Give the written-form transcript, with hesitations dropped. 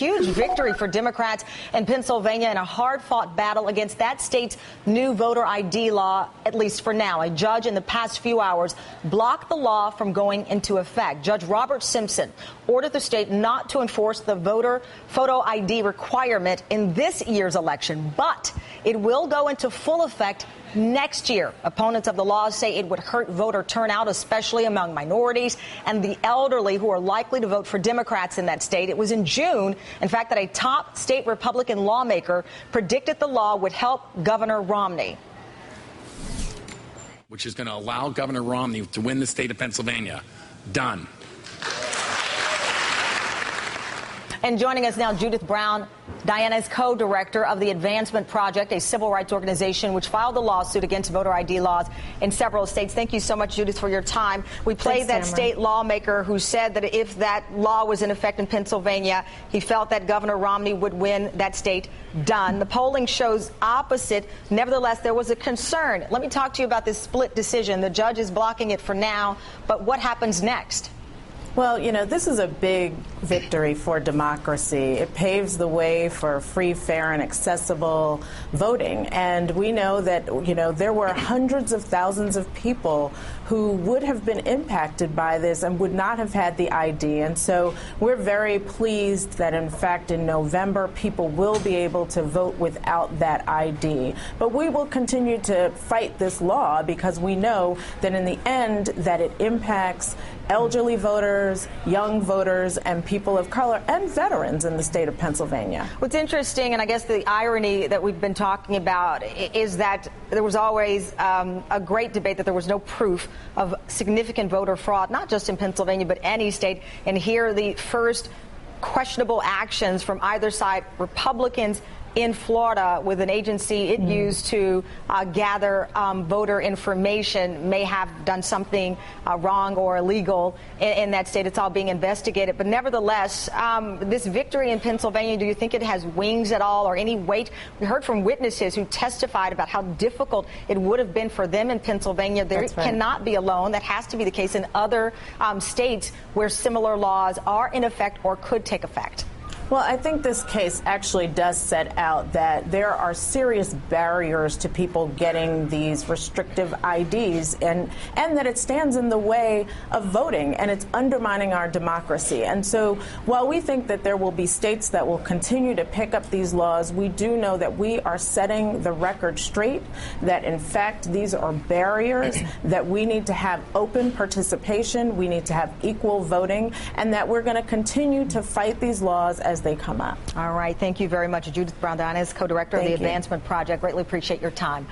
huge victory for Democrats in Pennsylvania in a hard-fought battle against that state's new voter ID law, at least for now. A judge in the past few hours blocked the law from going into effect. Judge Robert Simpson ordered the state not to enforce the voter photo ID requirement in this year's election, but it will go into full effect next year. Opponents of the law say it would hurt voter turnout, especially among minorities and the elderly who are likely to vote for Democrats in that state. It was in June, in fact, that a top state Republican lawmaker predicted the law would help Governor Romney. Which is going to allow Governor Romney to win the state of Pennsylvania. Done. And joining us now, Judith Brown, Diana's co-director of the Advancement Project, a civil rights organization which filed a lawsuit against voter ID laws in several states. Thank you so much, Judith, for your time. We played that state lawmaker who said that if that law was in effect in Pennsylvania, he felt that Governor Romney would win that state. Done. The polling shows opposite. Nevertheless, there was a concern. Let me talk to you about this split decision. The judge is blocking it for now, but what happens next? Well, you know, this is a big victory for democracy. It paves the way for free, fair, and accessible voting. And we know that, you know, there were hundreds of thousands of people who would have been impacted by this and would not have had the ID. And so we're very pleased that, in fact, in November, people will be able to vote without that ID. But we will continue to fight this law because we know that in the end that it impacts elderly voters, young voters, and people of color, and veterans in the state of Pennsylvania. What's interesting, and I guess the irony that we've been talking about, is that there was always a great debate that there was no proof of significant voter fraud, not just in Pennsylvania, but any state. And here the first questionable actions from either side, Republicans in Florida with an agency it used to gather voter information, may have done something wrong or illegal in that state. It's all being investigated. But nevertheless, this victory in Pennsylvania, do you think it has wings at all or any weight? We heard from witnesses who testified about how difficult it would have been for them in Pennsylvania. They cannot be alone. That has to be the case in other states where similar laws are in effect or could take effect. Well, I think this case actually does set out that there are serious barriers to people getting these restrictive IDs and that it stands in the way of voting and it's undermining our democracy. And so while we think that there will be states that will continue to pick up these laws, we do know that we are setting the record straight, that in fact these are barriers, that we need to have open participation, we need to have equal voting, and that we're going to continue to fight these laws as they come up. All right. Thank you very much, Judith Brown, Diana's co-director of the Advancement Project. Greatly appreciate your time.